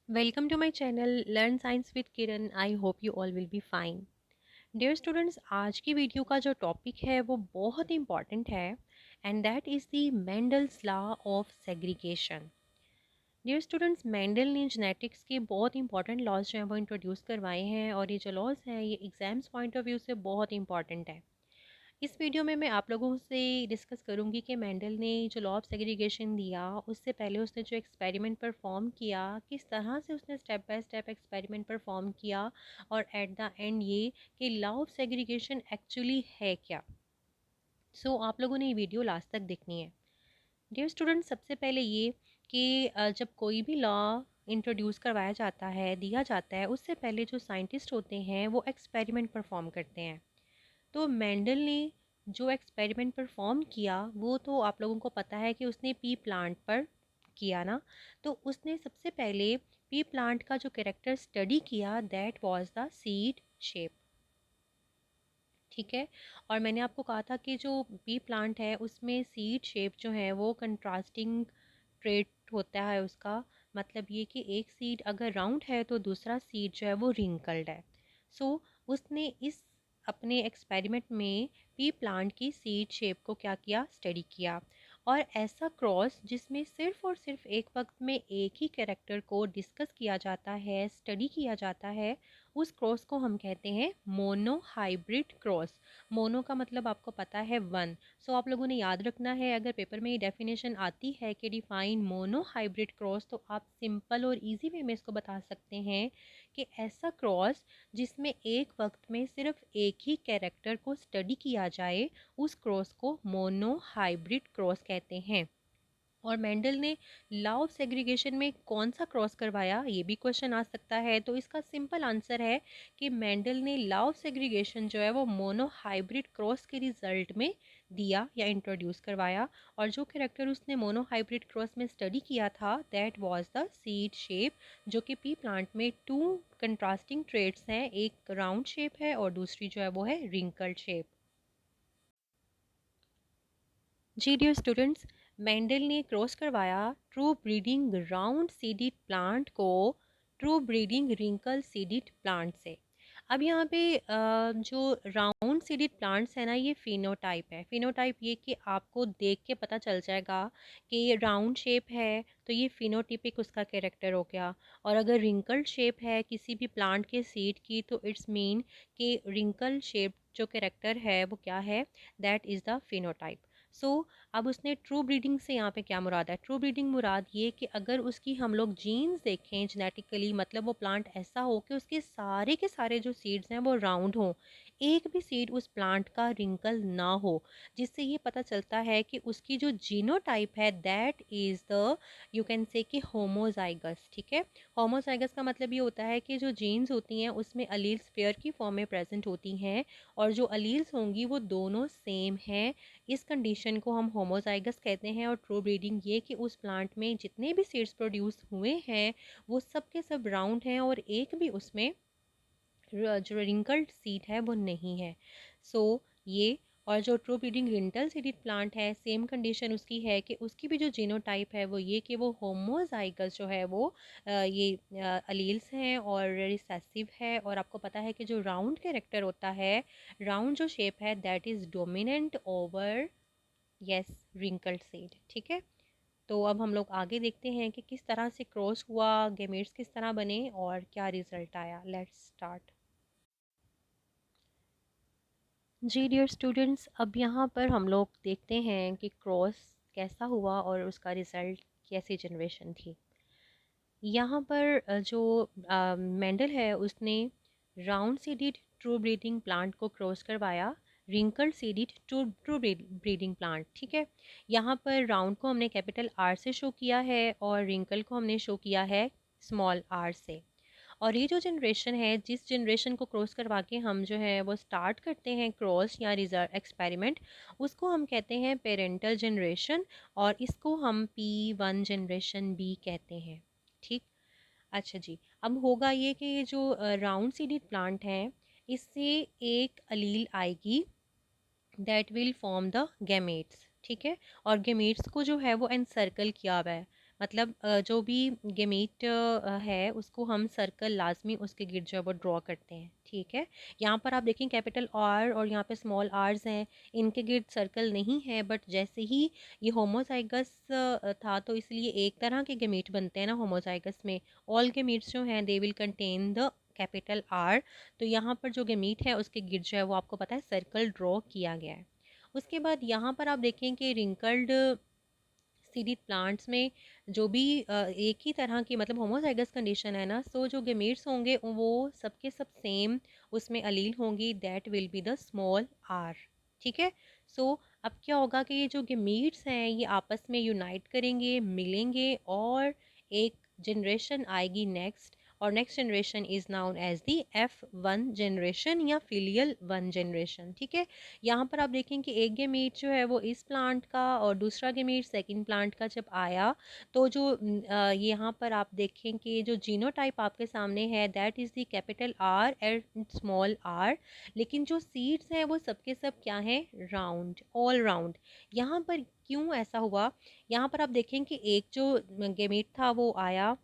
Welcome to my channel Learn Science with Kiran. I hope you all will be fine. Dear students, आज की video का जो topic है वो बहुत इंपॉर्टेंट है and that is the Mendel's law of segregation. Dear students, Mendel ने genetics के बहुत इंपॉर्टेंट लॉज जो हैं वो इंट्रोड्यूस करवाए हैं और ये जो लॉज हैं ये एग्जाम्स पॉइंट ऑफ व्यू से बहुत इंपॉर्टेंट है. इस वीडियो में मैं आप लोगों से डिस्कस करूंगी कि मेंडल ने जो लॉ ऑफ सेग्रीगेशन दिया उससे पहले उसने जो एक्सपेरिमेंट परफॉर्म किया, किस तरह से उसने step by step experiment perform किया और एट द एंड ये कि लॉ ऑफ सेग्रीगेशन एक्चुअली है क्या. आप लोगों ने ये वीडियो लास्ट तक देखनी है. डियर स्टूडेंट, सबसे पहले ये कि जब कोई भी लॉ इंट्रोड्यूस करवाया जाता है, दिया जाता है, उससे पहले जो साइंटिस्ट होते हैं वो एक्सपेरिमेंट परफॉर्म करते हैं. तो मेंडल ने जो एक्सपेरिमेंट परफॉर्म किया वो तो आप लोगों को पता है कि उसने पी प्लांट पर किया ना. तो उसने सबसे पहले पी प्लांट का जो कैरेक्टर स्टडी किया that was the seed shape. ठीक है. और मैंने आपको कहा था कि जो पी प्लांट है उसमें सीड शेप जो है वो कंट्रास्टिंग ट्रेट होता है उसका. मतलब ये कि एक सीड अगर राउंड है तो दूसरा सीड जो है वो रिंकल्ड है. उसने इस अपने एक्सपेरिमेंट में पी प्लांट की सीड शेप को क्या किया, स्टडी किया. और ऐसा क्रॉस जिसमें सिर्फ और सिर्फ एक वक्त में एक ही कैरेक्टर को डिस्कस किया जाता है, स्टडी किया जाता है, उस क्रॉस को हम कहते हैं मोनो हाइब्रिड क्रॉस. मोनो का मतलब आपको पता है वन. आप लोगों ने याद रखना है, अगर पेपर में ये डेफिनेशन आती है कि डिफाइन मोनो हाइब्रिड क्रॉस, तो आप सिंपल और इजी वे में इसको बता सकते हैं कि ऐसा क्रॉस जिसमें एक वक्त में सिर्फ एक ही कैरेक्टर को स्टडी किया जाए, उस क्रॉस को मोनो हाइब्रिड क्रॉस कहते हैं. और मेंडल ने लॉ ऑफ सेग्रीगेशन में कौन सा क्रॉस करवाया, ये भी क्वेश्चन आ सकता है. तो इसका सिंपल आंसर है कि मेंडल ने लॉ ऑफ सेग्रीगेशन जो है वो मोनो हाइब्रिड क्रॉस के रिजल्ट में दिया या इंट्रोड्यूस करवाया. और जो कैरेक्टर उसने मोनो हाइब्रिड क्रॉस में स्टडी किया था that was the seed shape, जो कि पी प्लांट में टू कंट्रास्टिंग ट्रेट्स हैं, एक राउंड शेप है और दूसरी जो है वो है रिंकल्ड शेप. जी डियर स्टूडेंट्स, मेंडल ने क्रॉस करवाया ट्रू ब्रीडिंग राउंड सीडिड प्लांट को ट्रू ब्रीडिंग रिंकल सीडिड प्लांट से. अब यहाँ पे जो राउंड सीडिड प्लांट्स है ना, ये फिनोटाइप है. फिनोटाइप ये कि आपको देख के पता चल जाएगा कि ये राउंड शेप है तो ये फिनोटिपिक उसका कैरेक्टर हो गया. और अगर रिंकल्ड शेप है किसी भी प्लांट के सीड की तो इट्स मीन कि रिंकल शेप जो कैरेक्टर है वो क्या है, दैट इज़ द फिनोटाइप. सो अब उसने ट्रू ब्रीडिंग से यहाँ पे क्या मुराद है, ट्रू ब्रीडिंग मुराद ये कि अगर उसकी हम लोग जीन्स देखें जेनेटिकली, मतलब वो प्लांट ऐसा हो कि उसके सारे के सारे जो सीड्स हैं वो राउंड हों, एक भी सीड उस प्लांट का रिंकल ना हो, जिससे ये पता चलता है कि उसकी जो जीनोटाइप है that is the, you can say कि होमोजाइगस. ठीक है. होमोजाइगस का मतलब ये होता है कि जो जीन्स होती हैं उसमें अलील्स पेयर की फॉर्म में प्रेजेंट होती हैं और जो अलील्स होंगी वो दोनों सेम हैं. इस कंडीशन को हम होमोजाइगस कहते हैं. और ट्रू ब्रीडिंग ये कि उस प्लांट में जितने भी सीड्स प्रोड्यूस हुए हैं वो सब के सब राउंड हैं और एक भी उसमें जो रिंकल्ड सीड है वो नहीं है. सो ये. और जो ट्रू ब्रीडिंग रिंटल सीडेड प्लांट है, सेम कंडीशन उसकी है कि उसकी भी जो जीनोटाइप है वो ये कि वो होमोजाइगस जो है वो ये अलील्स हैं और रिसेसिव है. और आपको पता है कि जो राउंड कैरेक्टर होता है, राउंड जो शेप है that is dominant over, yes, wrinkled seed. ठीक है. तो अब हम लोग आगे देखते हैं कि किस तरह से क्रॉस हुआ, गेमेट्स किस तरह बने और क्या रिजल्ट आया. Let's start. जी डियर स्टूडेंट्स, अब यहाँ पर हम लोग देखते हैं कि क्रॉस कैसा हुआ और उसका रिज़ल्ट कैसी जनरेशन थी. यहाँ पर जो मेंडल है उसने round seeded true breeding plant को क्रॉस करवाया wrinkled seeded true true breeding plant. ठीक है. यहाँ पर राउंड को हमने कैपिटल आर से शो किया है और रिंकल को हमने शो किया है स्मॉल आर से. और ये जो जनरेशन है, जिस जनरेशन को क्रॉस करवा के हम जो है वो स्टार्ट करते हैं क्रॉस या रिजल्ट एक्सपेरिमेंट, उसको हम कहते हैं पेरेंटल जनरेशन और इसको हम P1 जनरेशन बी कहते हैं. ठीक. अच्छा जी. अब होगा ये कि ये जो राउंड सीडेड प्लांट है इससे एक अलील आएगी that will form the gametes. ठीक है. और गैमेट्स को जो है वो एनसर्कल किया हुआ है. मतलब जो भी गेमीट है उसको हम सर्कल लाजमी उसके गिर्द जो है वो ड्रॉ करते हैं। ठीक है, यहाँ पर आप देखें कैपिटल आर और यहाँ पे स्मॉल आर्स हैं, इनके गिर्द सर्कल नहीं है, बट जैसे ही ये होमोजाइगस था तो इसलिए एक तरह के गेमीट बनते हैं ना होमोजाइगस में, ऑल गेमीट्स जो हैं they will contain the capital are. तो यहाँ पर जो गेमीट है उसके गिर्द जो है वो आपको पता है सर्कल ड्रॉ किया गया है। उसके बाद यहाँ पर आप देखें कि रिंकल्ड सीडिड प्लांट्स में जो भी एक ही तरह की मतलब होमोजाइगस कंडीशन है ना, सो जो गेमेट्स होंगे वो सबके सब सेम उसमें अलील होंगी, that will be the small R. ठीक है, सो अब क्या होगा कि ये जो गेमेट्स हैं ये आपस में यूनाइट करेंगे, मिलेंगे और एक जनरेशन आएगी नेक्स्ट, और next generation is known as the F1 generation या फिलियल वन जनरेशन। ठीक है, यहाँ पर आप देखें कि एक गेमीट जो है वो इस प्लांट का और दूसरा गेमीट सेकंड प्लांट का जब आया तो जो यहाँ पर आप देखें कि जो जीनोटाइप आपके सामने है that is the capital R and small R, लेकिन जो सीड्स हैं वो सबके सब क्या हैं, राउंड, ऑल राउंड। यहाँ पर क्यों ऐसा हुआ, यहाँ पर आप देखें कि एक जो गेमीट था वो आया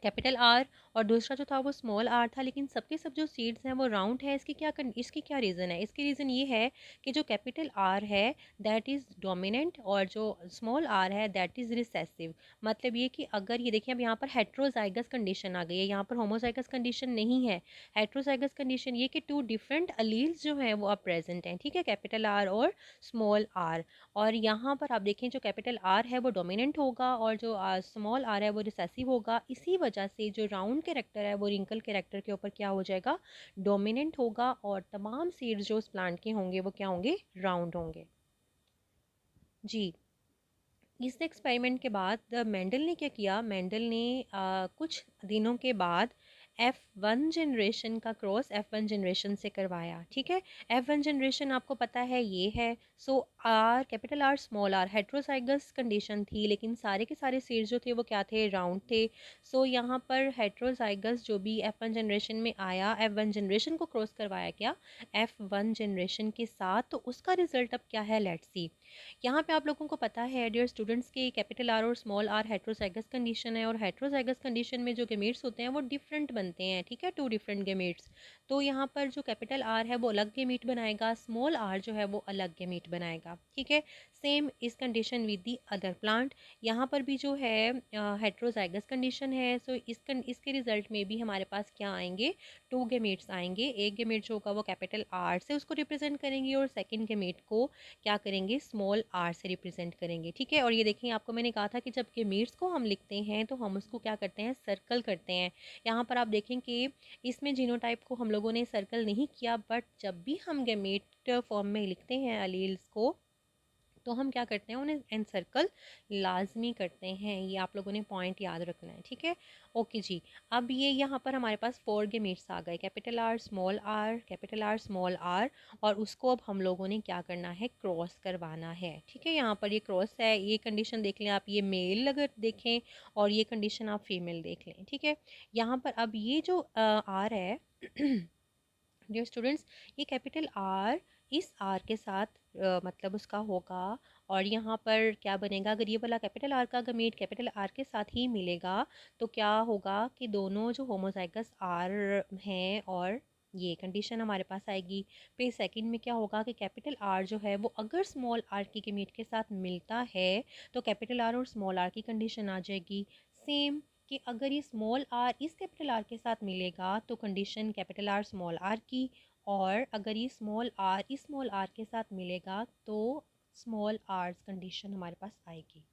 कैपिटल आर और दूसरा जो था वो स्मॉल आर था, लेकिन सबके सब जो सीड्स हैं वो राउंड है। इसकी क्या रीज़न है, इसकी रीज़न ये है कि जो कैपिटल आर है दैट इज़ डोमिनेंट और जो स्मॉल आर है दैट इज़ रिसेसिव। मतलब ये कि अगर ये देखिए अब यहाँ पर हेट्रोजाइगस कंडीशन आ गई है, यहाँ पर होमोजाइगस कंडीशन नहीं है। हेट्रोजाइगस कंडीशन ये कि टू डिफरेंट अलील्स जो हैं वो अब प्रेजेंट हैं। ठीक है, कैपिटल आर और स्मॉल आर, और यहाँ पर आप देखें जो कैपिटल आर है वो डोमिनेंट होगा और जो स्मॉल आर है वो रिसेसिव होगा। इसी वजह से जो राउंड कैरेक्टर है वो रिंकल कैरेक्टर के ऊपर क्या हो जाएगा, डोमिनेंट होगा, और तमाम सीड्स जो उस प्लांट के होंगे वो क्या होंगे, राउंड होंगे। जी, इस एक्सपेरिमेंट के बाद मेंडल ने क्या किया, मेंडल ने कुछ दिनों के बाद F1 जनरेशन का क्रॉस F1 जनरेशन से करवाया। ठीक है, F1 जनरेशन आपको पता है ये है, so R capital R small R heterozygous condition थी, लेकिन सारे के सारे सीड्स जो थे वो क्या थे, राउंड थे। सो यहाँ पर हेट्रोजाइगस जो भी F1 जनरेशन में आया, F1 जनरेशन को क्रॉस करवाया गया F1 जनरेशन के साथ, तो उसका रिजल्ट अब क्या है, लेट्स सी। यहाँ पे आप लोगों को पता है डियर स्टूडेंट्स के कैपिटल आर और स्मॉल आर हेट्रोजाइगस कंडीशन है, और हेट्रोजाइगस कंडीशन में जो गेमेट्स होते हैं वो डिफरेंट बनते हैं। ठीक है, टू डिफरेंट गेमेट्स। तो यहाँ पर जो कैपिटल आर है वो अलग गेमीट बनाएगा, स्मॉल आर जो है वो अलग गेमीट बनाएगा। ठीक है, सेम इस condition with the other plant. यहाँ पर भी जो है हेट्रोजाइगस कंडीशन है, सो इसके रिजल्ट में भी हमारे पास क्या आएंगे, टू गेमेट्स आएंगे। एक गेमेट जो होगा वो कैपिटल आर से उसको रिप्रेजेंट करेंगे और सेकेंड गेमेट को क्या करेंगे, स्मॉल आर से रिप्रेजेंट करेंगे। ठीक है, और ये देखें आपको मैंने कहा था कि जब गेमीट्स को हम लिखते हैं तो हम उसको क्या करते हैं, सर्कल करते हैं। यहाँ पर आप देखें कि इसमें जीनोटाइप को हम लोगों ने सर्कल नहीं किया, बट जब भी हम गेमेट फॉर्म में लिखते हैं अलील्स को तो हम क्या करते हैं, उन्हें एनसर्कल लाजमी करते हैं। ये आप लोगों ने पॉइंट याद रखना है। ठीक है, ओके जी। अब ये यहाँ पर हमारे पास फोर गेमेट्स आ गए, capital R small R capital R small R, और उसको अब हम लोगों ने क्या करना है, क्रॉस करवाना है। ठीक है, यहाँ पर ये क्रॉस है, ये कंडीशन देख लें आप, ये मेल अगर देखें और ये कंडीशन आप फीमेल देख लें। ठीक है, यहाँ पर अब ये जो आर है डियर स्टूडेंट्स, ये कैपिटल आर इस आर के साथ मतलब उसका होगा, और यहाँ पर क्या बनेगा, अगर ये वाला कैपिटल आर का गमीट कैपिटल आर के साथ ही मिलेगा तो क्या होगा कि दोनों जो होमोजाइगस आर हैं और ये कंडीशन हमारे पास आएगी। फिर सेकंड में क्या होगा कि कैपिटल आर जो है वो अगर स्मॉल आर की गमीट के साथ मिलता है तो कैपिटल आर और स्मॉल आर की कंडीशन आ जाएगी सेम, कि अगर ये स्मॉल आर इस कैपिटल आर के साथ मिलेगा तो condition capital R small R की, और अगर ये स्मॉल आर इस स्मॉल आर के साथ मिलेगा तो स्मॉल आर्स कंडीशन हमारे पास आएगी।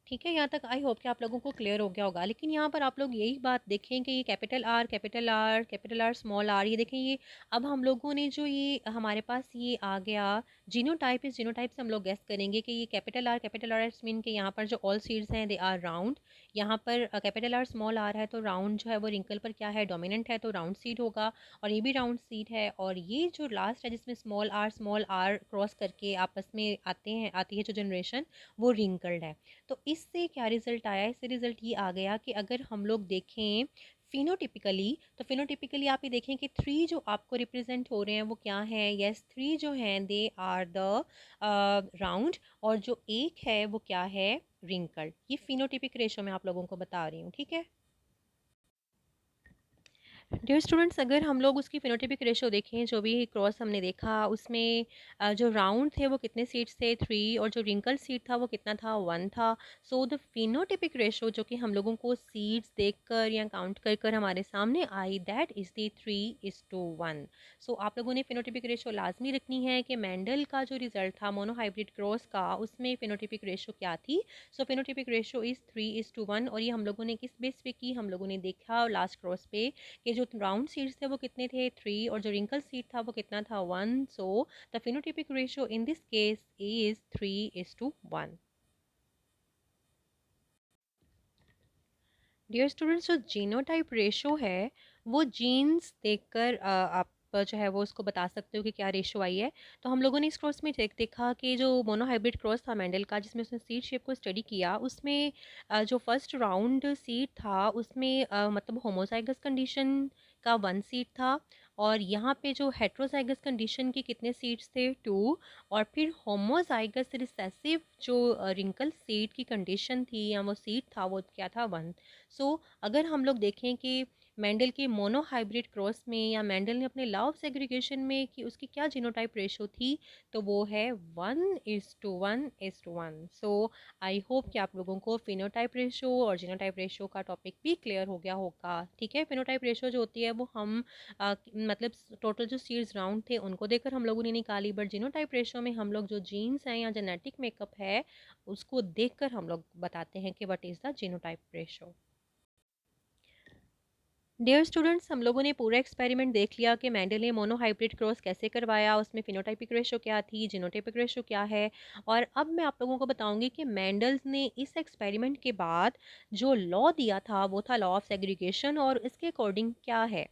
ठीक है, यहाँ तक आई होप कि आप लोगों को क्लियर हो गया होगा। लेकिन यहाँ पर आप लोग यही बात देखें कि ये कैपिटल आर स्मॉल आर, ये देखें ये अब हम लोगों ने जो ये हमारे पास ये आ गया जीनोटाइप, इस जीनोटाइप से हम लोग गेस करेंगे कि ये कैपिटल आर मीन के यहाँ पर जो ऑल सीड्स हैं दे आर राउंड। यहाँ पर कैपिटल आर स्मॉल आर है तो राउंड जो है वो रिंकल पर क्या है, डोमिनेंट है, तो राउंड सीड होगा, और ये भी राउंड सीड है। और ये जो लास्ट है जिसमें स्मॉल आर क्रॉस करके आपस में आती है जो जनरेशन, वो रिंकल्ड है। तो इससे क्या रिज़ल्ट आया, इससे रिज़ल्ट ये आ गया कि अगर हम लोग देखें फिनोटिपिकली, तो फिनोटिपिकली आप ये देखें कि थ्री जो आपको रिप्रेजेंट हो रहे हैं वो क्या हैं। यस, थ्री जो हैं दे आर द राउंड, और जो एक है वो क्या है, रिंकल। ये फिनोटिपिक रेशो में आप लोगों को बता रही हूँ, ठीक है। डियर स्टूडेंट्स, अगर हम लोग उसकी फिनोटिपिक रेशो देखें, जो भी क्रॉस हमने देखा उसमें जो राउंड थे वो कितने सीड्स थे, 3, और जो रिंकल सीड था वो कितना था, 1 था। सो द फिनोटिपिक रेशो जो कि हम लोगों को सीड्स देखकर या काउंट कर कर हमारे सामने आई, दैट इज़ द 3:1। सो आप लोगों ने फिनोटिपिक रेशो लाजमी रखनी है कि मेंडल का जो रिजल्ट था मोनोहाइब्रिड क्रॉस का, उसमें फिनोटिपिक रेशो क्या थी। सो फिनोटिपिक रेशो इज़ 3:1, और ये हम लोगों ने किस बेस पे की, हम लोगों ने देखा लास्ट क्रॉस पे कि जो राउंड सीड्स थे वो कितने थे, 3, और जो रिंकल सीड था वो कितना था, 1। So the phenotypic ratio in this case is 3:1। Dear students, जो जीनोटाइप रेशो है वो जीन्स देखकर आप जो है वो उसको बता सकते हो कि क्या रेशो आई है। तो हम लोगों ने इस क्रॉस में देखा कि जो मोनोहाइब्रिड क्रॉस था मेंडल का, जिसमें उसने सीड शेप को स्टडी किया, उसमें जो फर्स्ट राउंड सीड था उसमें मतलब होमोजाइगस कंडीशन का 1 सीड था, और यहाँ पे जो हेट्रोजाइगस कंडीशन के कितने सीड्स थे, 2, और फिर होमोजाइगस रिसेसिव जो रिंकल सीड की कंडीशन थी या वो सीड था वो क्या था, 1। सो अगर हम लोग देखें कि मेंडल के मोनोहाइब्रिड क्रॉस में या मेंडल ने अपने लॉ ऑफ सेग्रीगेशन में कि उसकी क्या जीनोटाइप रेशो थी, तो वो है 1:1:1। सो आई होप कि आप लोगों को फिनोटाइप रेशो और जीनोटाइप रेशो का टॉपिक भी क्लियर हो गया होगा, ठीक है। फिनोटाइप रेशो जो होती है वो हम मतलब टोटल जो सीड्स राउंड थे उनको देखकर हम लोगों ने निकाली, बट जीनोटाइप रेशो में हम लोग जो जीन्स हैं या जेनेटिक मेकअप है उसको देखकर हम लोग बताते हैं कि what is the genotype ratio. Dear students, हम लोगों ने पूरा एक्सपेरिमेंट देख लिया कि मेंडल ने मोनोहाइब्रिड क्रॉस कैसे करवाया, उसमें फिनोटाइपिक रेशो क्या थी, जीनोटाइपिक रेशो क्या है। और अब मैं आप लोगों को बताऊंगी कि मेंडल्स ने इस एक्सपेरिमेंट के बाद जो लॉ दिया था वो था लॉ ऑफ सेग्रीगेशन, और इसके अकॉर्डिंग क्या है।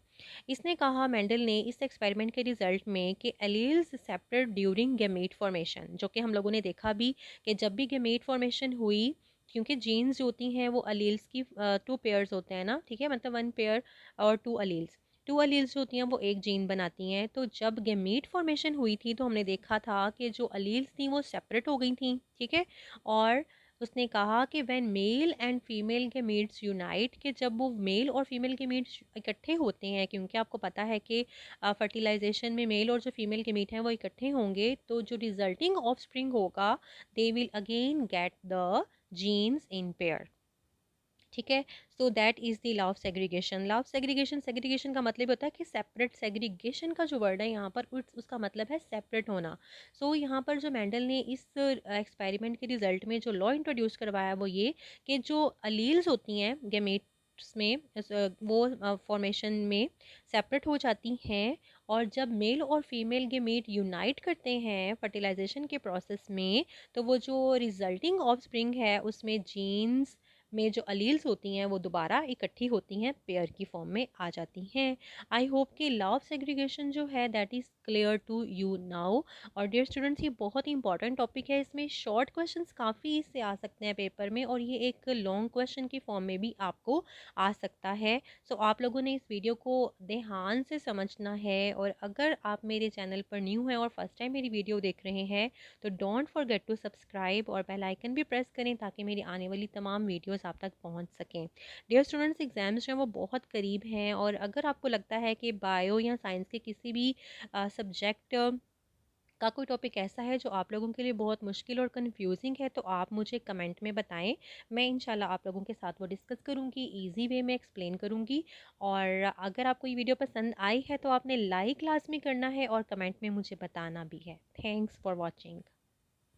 इसने कहा मेंडल ने इस एक्सपेरिमेंट के रिजल्ट में कि alleles separate during gamete formation, जो कि हम लोगों ने देखा भी कि जब भी गैमेट फॉर्मेशन हुई, क्योंकि जीन्स जो होती हैं वो अलील्स की 2 पेयर्स होते हैं ना, ठीक है, मतलब 1 पेयर और 2 अलील्स जो होती हैं वो एक जीन बनाती हैं। तो जब गैमीट फॉर्मेशन हुई थी तो हमने देखा था कि जो अलील्स थी वो सेपरेट हो गई थी, ठीक है। और उसने कहा कि when male and female gametes unite, कि जब वो मेल और फीमेल गैमीट्स इकट्ठे होते हैं, क्योंकि आपको पता है कि फर्टिलाइजेशन में मेल और जो फीमेल गैमीट हैं वो इकट्ठे होंगे, तो जो रिजल्टिंग ऑफस्प्रिंग होगा they will again get the genes in pair, ठीक है। So that is the law of segregation. Law of segregation, segregation का मतलब होता है कि सेपरेट। सेग्रीगेशन का जो वर्ड है यहाँ पर उसका मतलब है सेपरेट होना। सो यहाँ पर जो मेंडल ने इस एक्सपेरिमेंट के रिजल्ट में जो लॉ इंट्रोड्यूस करवाया वो ये कि जो अलील्स होती हैं गेमेट्स में वो फॉर्मेशन में सेपरेट हो जाती हैं, और जब मेल और फीमेल गेमेट यूनाइट करते हैं फर्टिलाइजेशन के प्रोसेस में, तो वो जो रिजल्टिंग ऑफस्प्रिंग है उसमें जीन्स में जो अलील्स होती हैं वो दोबारा इकट्ठी होती हैं, पेयर की फॉर्म में आ जाती हैं। आई होप कि लॉ ऑफ सेग्रीगेशन जो है that is clear to you now. और डियर स्टूडेंट्स, ये बहुत ही इंपॉर्टेंट टॉपिक है, इसमें शॉर्ट क्वेश्चंस काफ़ी इससे आ सकते हैं पेपर में, और ये एक लॉन्ग क्वेश्चन की फॉर्म में भी आपको आ सकता है। सो आप लोगों ने इस वीडियो को ध्यान से समझना है, और अगर आप मेरे चैनल पर न्यू हैं और फर्स्ट टाइम मेरी वीडियो देख रहे हैं तो डोंट फॉरगेट टू सब्सक्राइब और बेल आइकन भी प्रेस करें ताकि मेरी आने वाली तमाम वीडियोस आप तक पहुंच सकें। डियर स्टूडेंट्स, एग्जाम्स जो हैं वो बहुत करीब हैं, और अगर आपको लगता है कि बायो या साइंस के किसी भी सब्जेक्ट का कोई टॉपिक ऐसा है जो आप लोगों के लिए बहुत मुश्किल और कंफ्यूजिंग है, तो आप मुझे कमेंट में बताएं। मैं इंशाल्लाह आप लोगों के साथ वो डिस्कस करूंगी, इजी वे में एक्सप्लेन करूंगी। और अगर आपको ये वीडियो पसंद आई है तो आपने लाइक लाजमी करना है और कमेंट में मुझे बताना भी है। Thanks for watching.